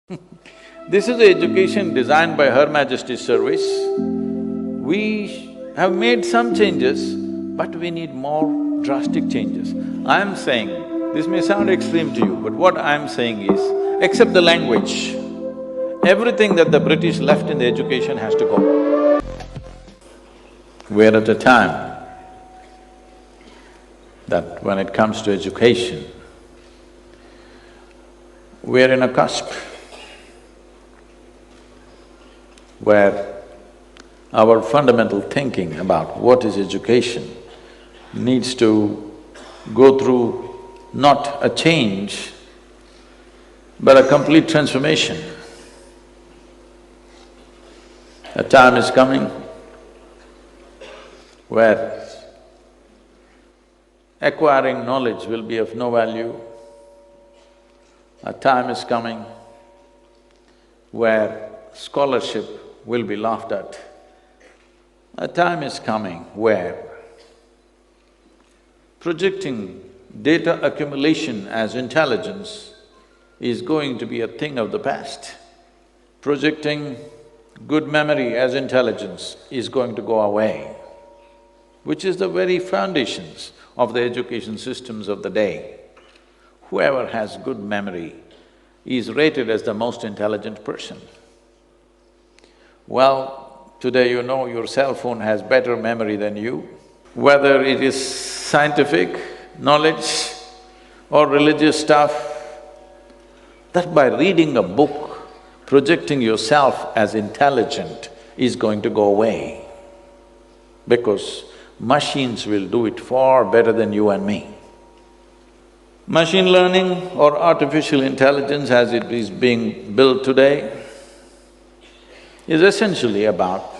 This is the education designed by Her Majesty's Service. We have made some changes, but we need more drastic changes. I'm saying, this may sound extreme to you, but what I'm saying is, except the language, everything that the British left in the education has to go. We're at a time that when it comes to education, we're in a cusp where our fundamental thinking about what is education needs to go through not a change, but a complete transformation. A time is coming where acquiring knowledge will be of no value. A time is coming where scholarship will be laughed at. A time is coming where projecting data accumulation as intelligence is going to be a thing of the past. Projecting good memory as intelligence is going to go away, which is the very foundations of the education systems of the day. Whoever has good memory is rated as the most intelligent person. Well, today you know your cell phone has better memory than you. Whether it is scientific knowledge or religious stuff, that by reading a book, projecting yourself as intelligent is going to go away, because machines will do it far better than you and me. Machine learning or artificial intelligence as it is being built today is essentially about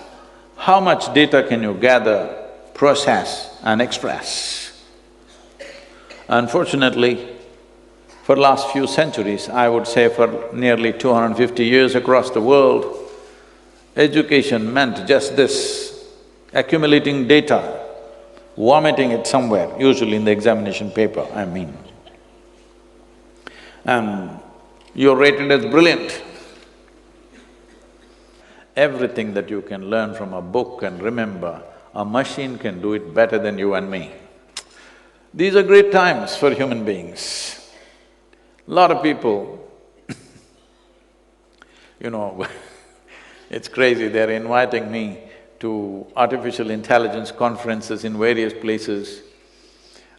how much data can you gather, process and express. Unfortunately, for last few centuries, I would say for nearly 250 years across the world, education meant just this, accumulating data, vomiting it somewhere, usually in the examination paper, I mean. And you're rated as brilliant. Everything that you can learn from a book and remember, a machine can do it better than you and me. These are great times for human beings. Lot of people you know, it's crazy, they're inviting me to artificial intelligence conferences in various places.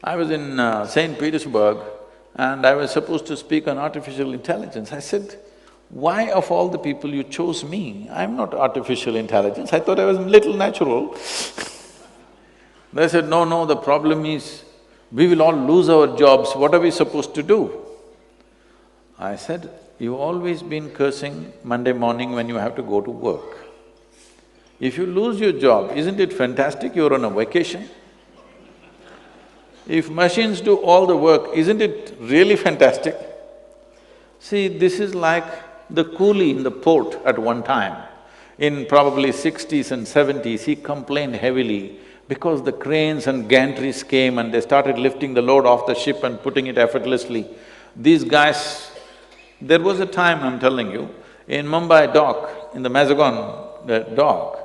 I was in St. Petersburg and I was supposed to speak on artificial intelligence. I said, why of all the people you chose me? I'm not artificial intelligence, I thought I was little natural. They said, no, the problem is, we will all lose our jobs, what are we supposed to do? I said, you've always been cursing Monday morning when you have to go to work. If you lose your job, isn't it fantastic you're on a vacation? If machines do all the work, isn't it really fantastic? See, this is like the coolie in the port at one time. In probably 60s and 70s, he complained heavily because the cranes and gantries came and they started lifting the load off the ship and putting it effortlessly. These guys… There was a time, I'm telling you, in Mumbai dock, in the Mazagon dock,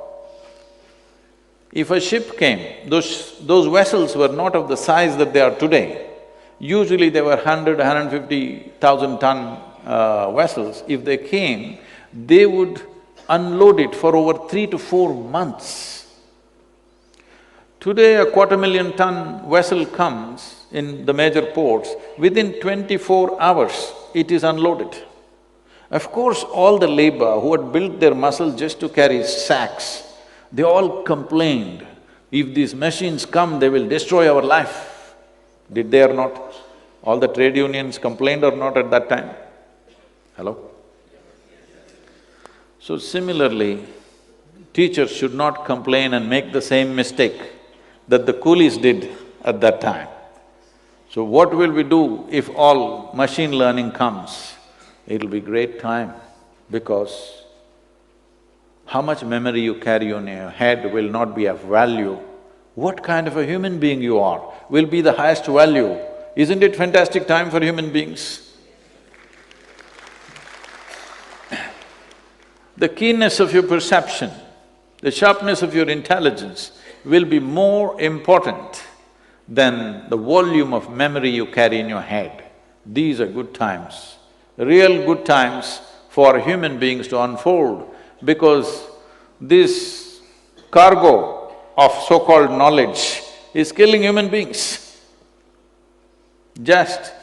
if a ship came, those vessels were not of the size that they are today. Usually they were 150,000 ton vessels. If they came, they would unload it for over 3 to 4 months. Today a 250,000 ton vessel comes in the major ports, within 24 hours it is unloaded. Of course, all the labor who had built their muscle just to carry sacks, they all complained, if these machines come, they will destroy our life. Did they or not? All the trade unions complained or not at that time? Hello? So similarly, teachers should not complain and make the same mistake that the coolies did at that time. So what will we do if all machine learning comes? It'll be great time, because how much memory you carry on your head will not be of value. What kind of a human being you are will be the highest value. Isn't it fantastic time for human beings? the keenness of your perception, the sharpness of your intelligence will be more important than the volume of memory you carry in your head. These are good times, real good times for human beings to unfold, because this cargo of so-called knowledge is killing human beings. Just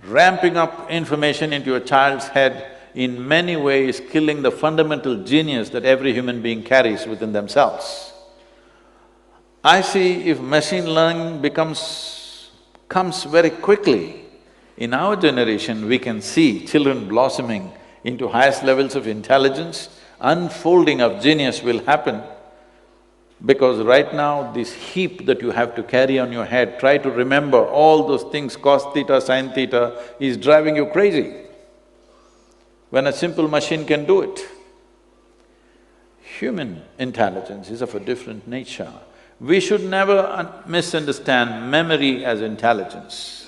ramping up information into a child's head in many ways killing the fundamental genius that every human being carries within themselves. I see if machine learning comes very quickly, in our generation we can see children blossoming into highest levels of intelligence, unfolding of genius will happen. Because right now, this heap that you have to carry on your head, try to remember all those things, cos theta, sin theta, is driving you crazy, when a simple machine can do it. Human intelligence is of a different nature. We should never misunderstand memory as intelligence.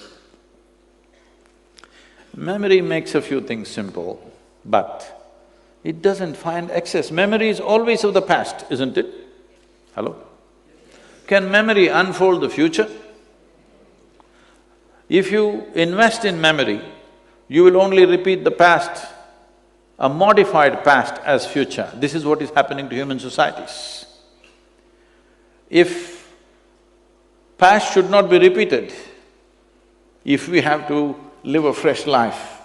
Memory makes a few things simple, but it doesn't find excess. Memory is always of the past, isn't it? Hello? Can memory unfold the future? If you invest in memory, you will only repeat the past, a modified past as future. This is what is happening to human societies. If past should not be repeated, if we have to live a fresh life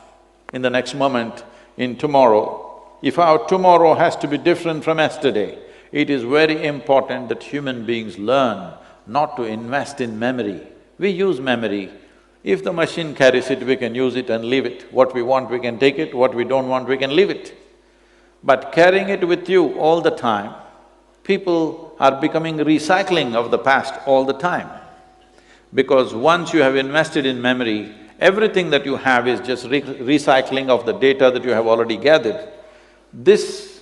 in the next moment, in tomorrow, if our tomorrow has to be different from yesterday, it is very important that human beings learn not to invest in memory. We use memory. If the machine carries it, we can use it and leave it. What we want, we can take it, what we don't want, we can leave it. But carrying it with you all the time, people are becoming recycling of the past all the time. Because once you have invested in memory, everything that you have is just recycling of the data that you have already gathered. This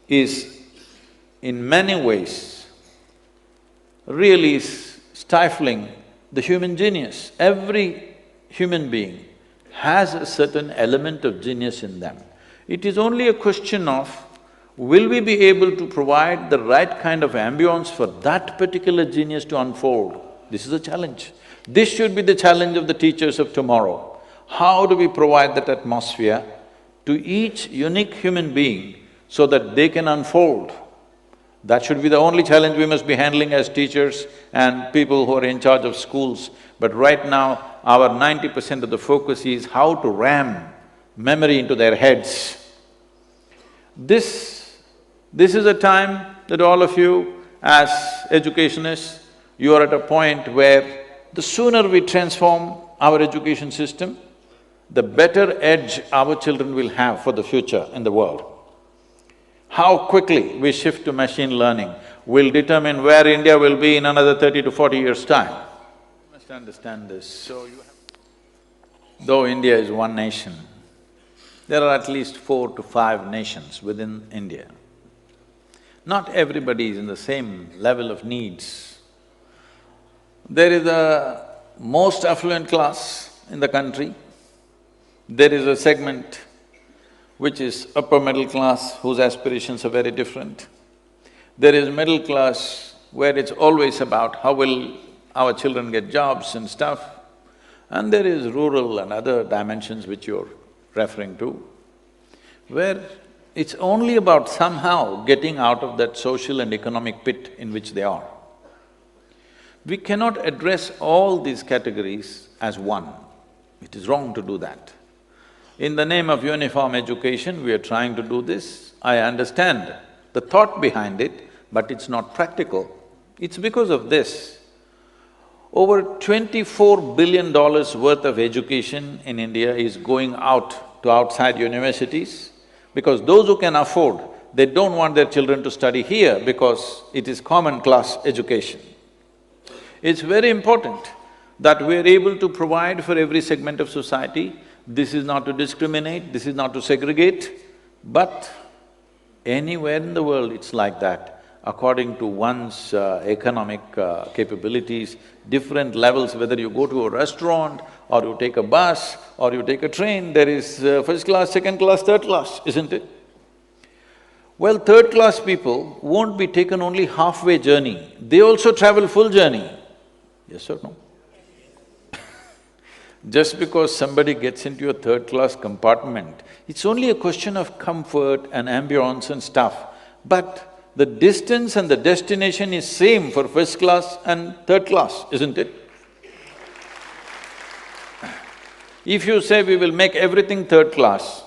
is in many ways really stifling the human genius. Every human being has a certain element of genius in them. It is only a question of, will we be able to provide the right kind of ambience for that particular genius to unfold? This is a challenge. This should be the challenge of the teachers of tomorrow. How do we provide that atmosphere to each unique human being so that they can unfold? That should be the only challenge we must be handling as teachers and people who are in charge of schools. But right now, our 90% of the focus is how to ram memory into their heads. This is a time that all of you as educationists, you are at a point where the sooner we transform our education system, the better edge our children will have for the future in the world. How quickly we shift to machine learning will determine where India will be in another 30 to 40 years' time. You must understand this. Though India is one nation, there are at least 4 to 5 nations within India. Not everybody is in the same level of needs. There is a most affluent class in the country, there is a segment which is upper middle class whose aspirations are very different. There is middle class where it's always about how will our children get jobs and stuff. And there is rural and other dimensions which you're referring to, where it's only about somehow getting out of that social and economic pit in which they are. We cannot address all these categories as one. It is wrong to do that. In the name of uniform education, we are trying to do this. I understand the thought behind it, but it's not practical. It's because of this. Over $24 billion worth of education in India is going out to outside universities, because those who can afford, they don't want their children to study here because it is common class education. It's very important that we're able to provide for every segment of society. This is not to discriminate, this is not to segregate, but anywhere in the world it's like that. According to one's economic capabilities, different levels, whether you go to a restaurant or you take a bus or you take a train, there is first class, second class, third class, isn't it? Well, third-class people won't be taken only halfway journey, they also travel full journey. Yes or no? Just because somebody gets into a third-class compartment, it's only a question of comfort and ambience and stuff, but the distance and the destination is same for first class and third class, isn't it? If you say we will make everything third class,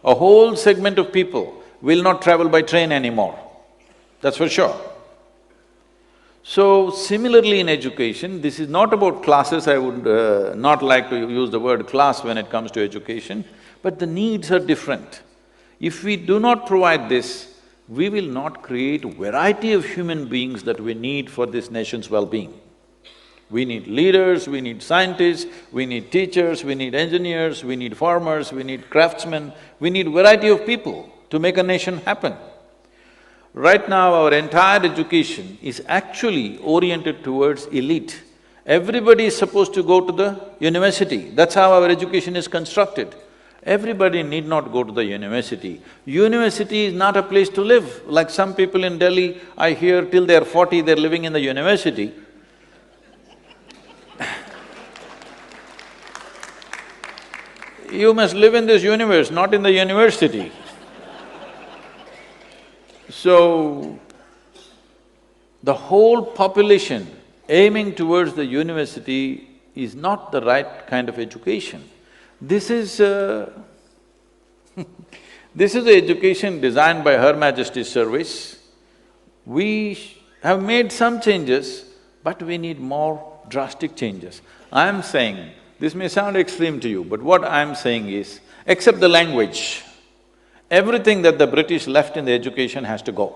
a whole segment of people will not travel by train anymore, that's for sure. So, similarly in education, this is not about classes, I would not like to use the word class when it comes to education, but the needs are different. If we do not provide this, we will not create variety of human beings that we need for this nation's well-being. We need leaders, we need scientists, we need teachers, we need engineers, we need farmers, we need craftsmen, we need variety of people to make a nation happen. Right now, our entire education is actually oriented towards elite. Everybody is supposed to go to the university, that's how our education is constructed. Everybody need not go to the university. University is not a place to live. Like some people in Delhi, I hear till they're 40, they're living in the university. You must live in this universe, not in the university. So, the whole population aiming towards the university is not the right kind of education. This is this is the education designed by Her Majesty's Service. We have made some changes, but we need more drastic changes. I am saying, this may sound extreme to you, but what I am saying is, except the language, everything that the British left in the education has to go.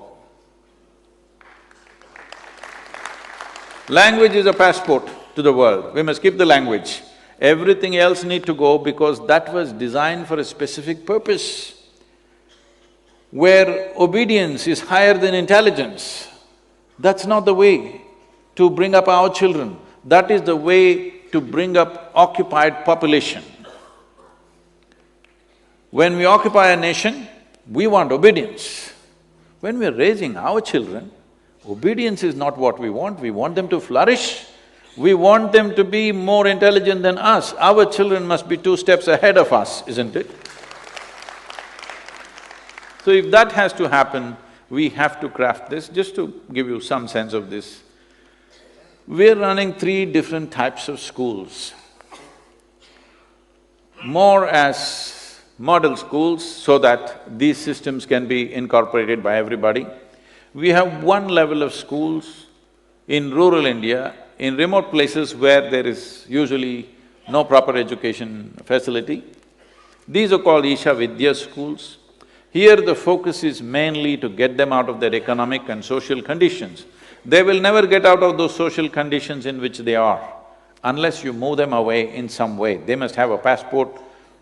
Language is a passport to the world, we must keep the language. Everything else need to go because that was designed for a specific purpose. Where obedience is higher than intelligence, that's not the way to bring up our children. That is the way to bring up occupied population. When we occupy a nation, we want obedience. When we're raising our children, obedience is not what we want them to flourish. We want them to be more intelligent than us. Our children must be 2 steps ahead of us, isn't it? So if that has to happen, we have to craft this. Just to give you some sense of this, we're running 3 different types of schools. More as model schools so that these systems can be incorporated by everybody. We have one level of schools in rural India, in remote places where there is usually no proper education facility. These are called Isha Vidya schools. Here the focus is mainly to get them out of their economic and social conditions. They will never get out of those social conditions in which they are, unless you move them away in some way. They must have a passport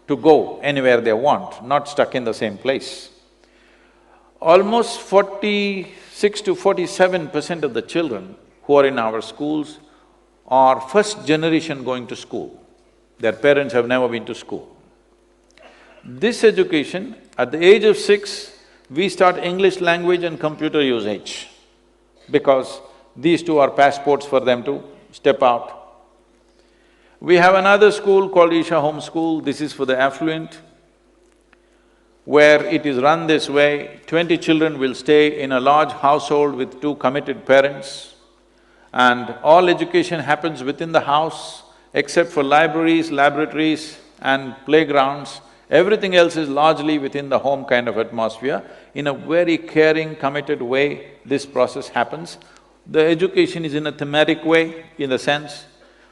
to go anywhere they want, not stuck in the same place. Almost 46 to 47% of the children who are in our schools are first generation going to school. Their parents have never been to school. This education, at the age of 6, we start English language and computer usage, because these 2 are passports for them to step out. We have another school called Isha Home School, this is for the affluent, where it is run this way, 20 children will stay in a large household with 2 committed parents, and all education happens within the house, except for libraries, laboratories and playgrounds. Everything else is largely within the home kind of atmosphere. In a very caring, committed way, this process happens. The education is in a thematic way, in the sense,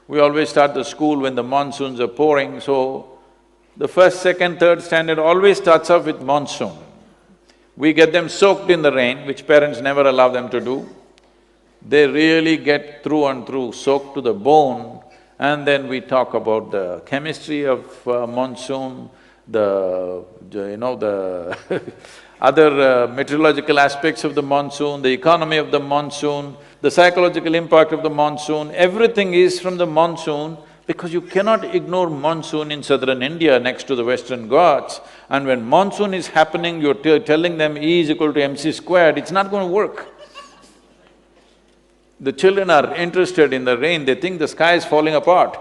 we always start the school when the monsoons are pouring, so the first, second, third standard always starts off with monsoon. We get them soaked in the rain, which parents never allow them to do. They really get through and through, soaked to the bone, and then we talk about the chemistry of monsoon, the other meteorological aspects of the monsoon, the economy of the monsoon, the psychological impact of the monsoon, everything is from the monsoon Because you cannot ignore monsoon in southern India next to the western Ghats, and when monsoon is happening, you're telling them E is equal to mc squared, it's not going to work. The children are interested in the rain, they think the sky is falling apart.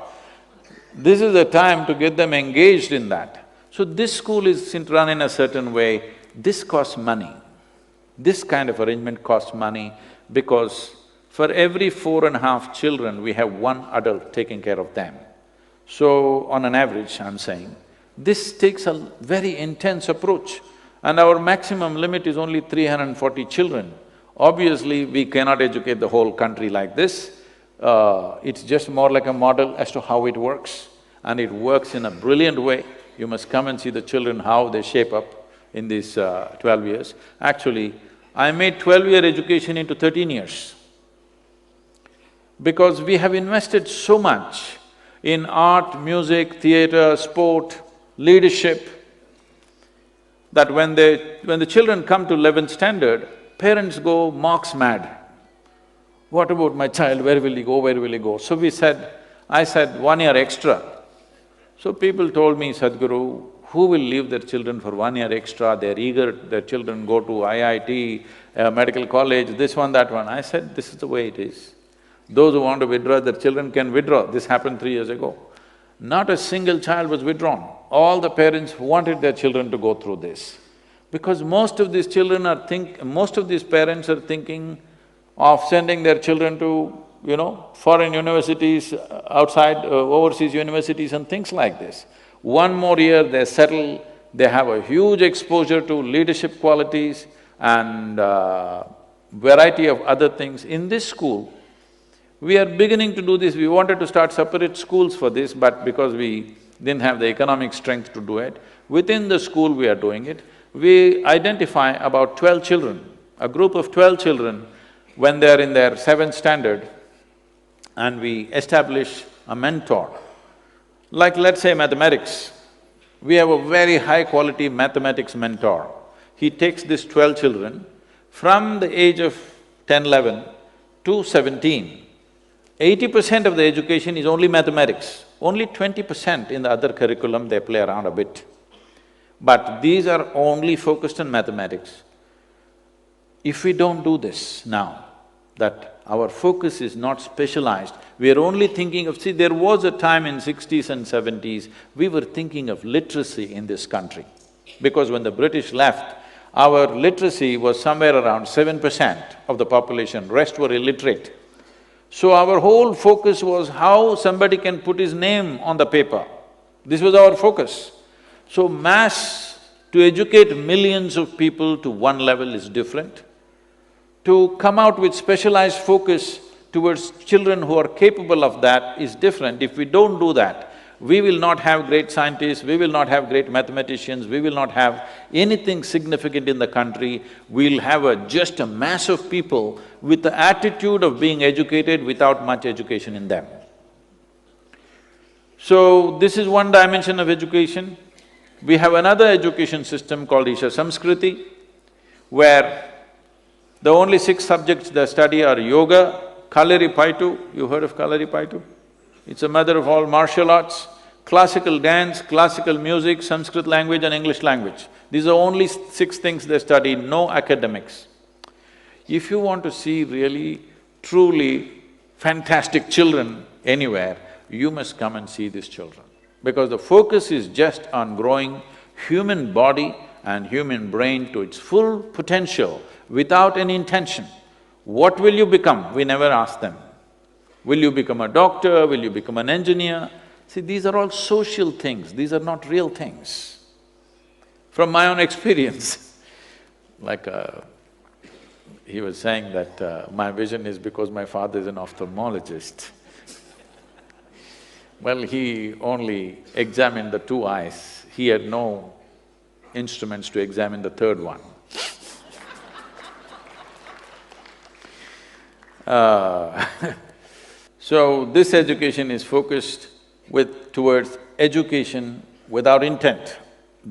This is the time to get them engaged in that. So this school is run in a certain way, this costs money. This kind of arrangement costs money because for every 4.5 children, we have one adult taking care of them. So, on an average, I'm saying, this takes a very intense approach, and our maximum limit is only 340 children. Obviously, we cannot educate the whole country like this. It's just more like a model as to how it works, and it works in a brilliant way. You must come and see the children, how they shape up in these 12 years. Actually, I made 12-year education into 13 years. Because we have invested so much in art, music, theatre, sport, leadership, that when the children come to 11th standard, parents go marks mad. What about my child, where will he go, where will he go? So I said 1 year extra. So people told me, Sadhguru, who will leave their children for 1 year extra? They're eager, their children go to IIT, medical college, this one, that one. I said, this is the way it is. Those who want to withdraw their children can withdraw. This happened 3 years ago. Not a single child was withdrawn. All the parents wanted their children to go through this. Because most of these parents are thinking of sending their children to, foreign universities, outside, overseas universities and things like this. 1 more year, they settle, they have a huge exposure to leadership qualities and variety of other things. In this school, we are beginning to do this. We wanted to start separate schools for this, but because we didn't have the economic strength to do it, within the school we are doing it. We identify about 12 children, a group of 12 children, when they're in their 7th standard, and we establish a mentor. Like let's say mathematics, we have a very high-quality mathematics mentor. He takes these 12 children from the age of 10, 11 to 17. 80% of the education is only mathematics, only 20% in the other curriculum they play around a bit. But these are only focused on mathematics. If we don't do this now, that our focus is not specialized, we are only thinking of… See, there was a time in 60s and 70s, we were thinking of literacy in this country. Because when the British left, our literacy was somewhere around 7% of the population, rest were illiterate. So our whole focus was how somebody can put his name on the paper. This was our focus. So to educate millions of people to one level is different. To come out with specialized focus towards children who are capable of that is different. If we don't do that, we will not have great scientists, we will not have great mathematicians, we will not have anything significant in the country. We'll have just a mass of people with the attitude of being educated without much education in them. So, this is one dimension of education. We have another education system called Isha Samskriti, where the only 6 subjects they study are yoga, Kalaripayattu, you heard of Kalaripayattu? It's a mother of all martial arts, classical dance, classical music, Sanskrit language and English language. These are only 6 things they study, no academics. If you want to see really, truly fantastic children anywhere, you must come and see these children. Because the focus is just on growing human body and human brain to its full potential without any intention. What will you become? We never ask them. Will you become a doctor? Will you become an engineer? See, these are all social things, these are not real things. From my own experience, like he was saying that my vision is because my father is an ophthalmologist. Well, he only examined the 2 eyes, he had no instruments to examine the 3rd one. So, this education is focused towards education without intent,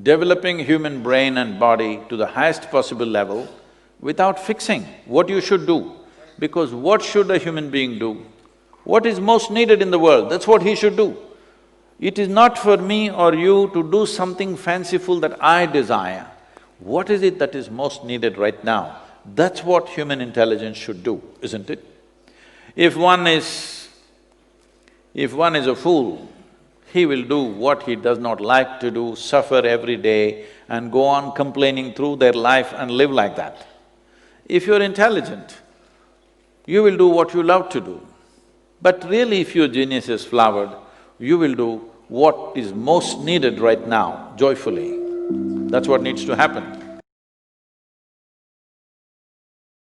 developing human brain and body to the highest possible level without fixing what you should do. Because what should a human being do? What is most needed in the world, that's what he should do. It is not for me or you to do something fanciful that I desire. What is it that is most needed right now? That's what human intelligence should do, isn't it? If one is a fool, he will do what he does not like to do, suffer every day and go on complaining through their life and live like that. If you're intelligent, you will do what you love to do. But really, if your genius is flowered, you will do what is most needed right now, joyfully. That's what needs to happen.